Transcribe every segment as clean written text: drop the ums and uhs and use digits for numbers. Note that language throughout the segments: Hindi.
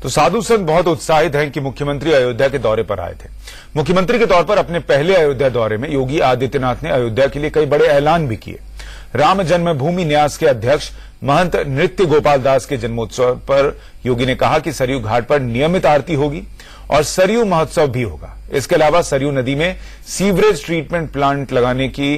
तो साधु संत बहुत उत्साहित हैं कि मुख्यमंत्री अयोध्या के दौरे पर आए थे। मुख्यमंत्री के तौर पर अपने पहले अयोध्या दौरे में योगी आदित्यनाथ ने अयोध्या के लिए कई बड़े ऐलान भी किए। राम जन्मभूमि न्यास के अध्यक्ष महंत नृत्य गोपाल दास के जन्मोत्सव पर योगी ने कहा कि सरयू घाट पर नियमित आरती होगी और सरयू महोत्सव भी होगा। इसके अलावा सरयू नदी में सीवरेज ट्रीटमेंट प्लांट लगाने की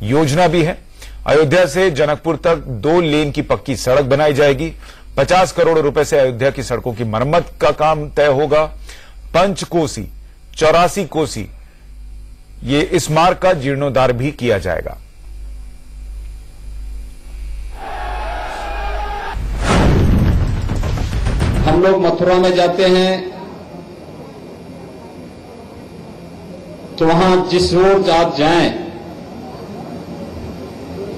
योजना भी है। अयोध्या से जनकपुर तक 2 लेन की पक्की सड़क बनाई जाएगी। 50 करोड़ रुपए से अयोध्या की सड़कों की मरम्मत का काम तय होगा। 5 कोसी 84 कोसी ये इस मार्ग का जीर्णोद्धार भी किया जाएगा। हम लोग मथुरा में जाते हैं तो वहां जिस रोज आप जाएं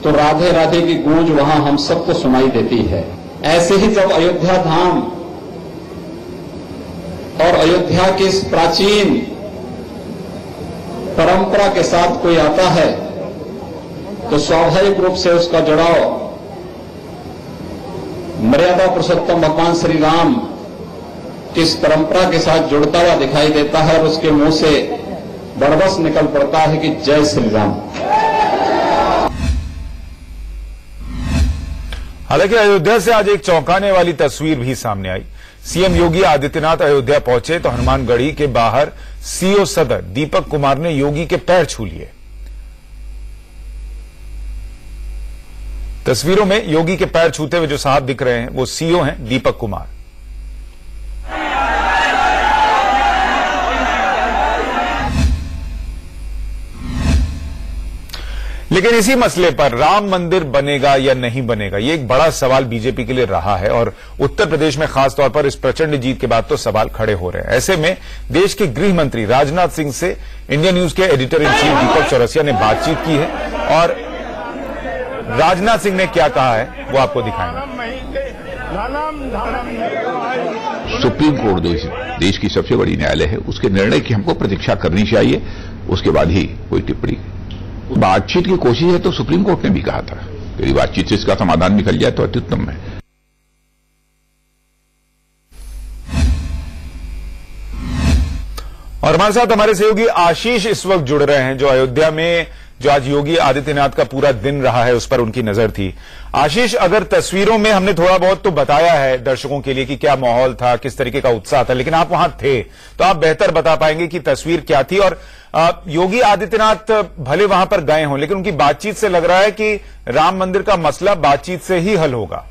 तो राधे राधे की गूंज वहां हम सबको सुनाई देती है। ऐसे ही जब अयोध्या धाम और अयोध्या की इस प्राचीन परंपरा के साथ कोई आता है तो स्वाभाविक रूप से उसका जुड़ाव मर्यादा पुरुषोत्तम भगवान श्री राम की इस परंपरा के साथ जुड़ता हुआ दिखाई देता है और उसके मुंह से बड़बस निकल पड़ता है कि जय श्री राम। हालांकि अयोध्या से आज एक चौंकाने वाली तस्वीर भी सामने आई। सीएम योगी आदित्यनाथ अयोध्या पहुंचे तो हनुमानगढ़ी के बाहर सीओ सदर दीपक कुमार ने योगी के पैर छू लिए। तस्वीरों में योगी के पैर छूते हुए जो साहब दिख रहे हैं वो सीओ हैं दीपक कुमार। लेकिन इसी मसले पर राम मंदिर बनेगा या नहीं बनेगा, ये एक बड़ा सवाल बीजेपी के लिए रहा है और उत्तर प्रदेश में खासतौर पर इस प्रचंड जीत के बाद तो सवाल खड़े हो रहे हैं। ऐसे में देश के गृह मंत्री राजनाथ सिंह से इंडिया न्यूज के एडिटर इन चीफ दीपक चौरसिया ने बातचीत की है और राजनाथ सिंह ने क्या कहा है वो आपको दिखाएंगे। सुप्रीम कोर्ट देश की सबसे बड़ी न्यायालय है, उसके निर्णय की हमको प्रतीक्षा करनी चाहिए, उसके बाद ही कोई टिप्पणी। बातचीत की कोशिश है तो सुप्रीम कोर्ट ने भी कहा था, यदि बातचीत से इसका समाधान निकल जाए तो अत्युत्तम है। और हमारे साथ हमारे सहयोगी आशीष इस वक्त जुड़ रहे हैं जो अयोध्या में जो आज योगी आदित्यनाथ का पूरा दिन रहा है उस पर उनकी नजर थी। आशीष, अगर तस्वीरों में हमने थोड़ा बहुत तो बताया है दर्शकों के लिए कि क्या माहौल था, किस तरीके का उत्साह था, लेकिन आप वहां थे तो आप बेहतर बता पाएंगे कि तस्वीर क्या थी। और योगी आदित्यनाथ भले वहां पर गए हों लेकिन उनकी बातचीत से लग रहा है कि राम मंदिर का मसला बातचीत से ही हल होगा।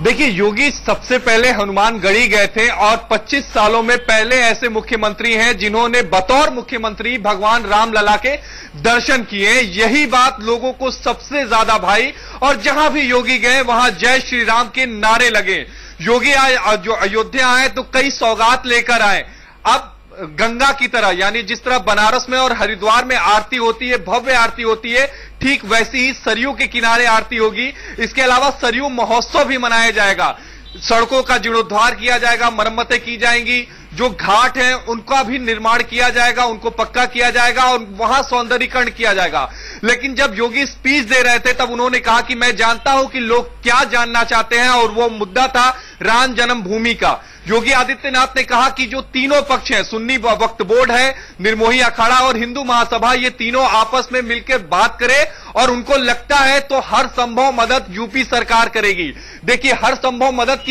देखिए, योगी सबसे पहले हनुमानगढ़ी गए थे और 25 सालों में पहले ऐसे मुख्यमंत्री हैं जिन्होंने बतौर मुख्यमंत्री भगवान राम लला के दर्शन किए। यही बात लोगों को सबसे ज्यादा भाई और जहां भी योगी गए वहां जय श्री राम के नारे लगे। योगी जो अयोध्या आए तो कई सौगात लेकर आए। अब गंगा की तरह, यानी जिस तरह बनारस में और हरिद्वार में आरती होती है, भव्य आरती होती है, ठीक वैसी ही सरयू के किनारे आरती होगी। इसके अलावा सरयू महोत्सव भी मनाया जाएगा। सड़कों का जीर्णोद्धार किया जाएगा, मरम्मतें की जाएंगी, जो घाट हैं उनका भी निर्माण किया जाएगा, उनको पक्का किया जाएगा और वहां सौंदर्यीकरण किया जाएगा। लेकिन जब योगी स्पीच दे रहे थे तब उन्होंने कहा कि मैं जानता हूं कि लोग क्या जानना चाहते हैं और वो मुद्दा था राम जन्मभूमि का। योगी आदित्यनाथ ने कहा कि जो तीनों पक्ष हैं, सुन्नी वक्फ बोर्ड है, निर्मोही अखाड़ा और हिंदू महासभा, ये तीनों आपस में मिलकर बात करें और उनको लगता है तो हर संभव मदद यूपी सरकार करेगी। देखिए, हर संभव मदद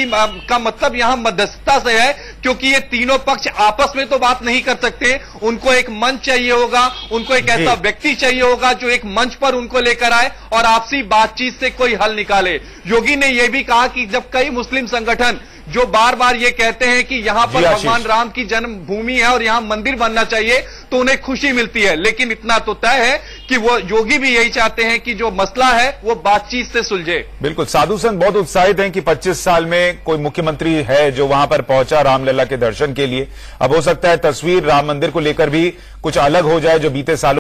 का मतलब यहां मध्यस्थता से है, क्योंकि ये तीनों पक्ष आपस में तो बात नहीं कर सकते। उनको एक मंच चाहिए होगा, उनको एक ऐसा व्यक्ति चाहिए होगा जो एक मंच पर उनको लेकर आए और आपसी बातचीत से कोई हल निकाले। योगी ने यह भी कहा कि जब कई मुस्लिम संगठन जो बार बार ये कहते हैं कि यहां पर भगवान राम की जन्मभूमि है और यहां मंदिर बनना चाहिए तो उन्हें खुशी मिलती है, लेकिन इतना तो तय है कि वो योगी भी यही चाहते हैं कि जो मसला है वो बातचीत से सुलझे। बिल्कुल, साधु संत बहुत उत्साहित हैं कि 25 साल में कोई मुख्यमंत्री है जो वहां पर पहुंचा रामलला के दर्शन के लिए। अब हो सकता है तस्वीर राम मंदिर को लेकर भी कुछ अलग हो जाए जो बीते सालों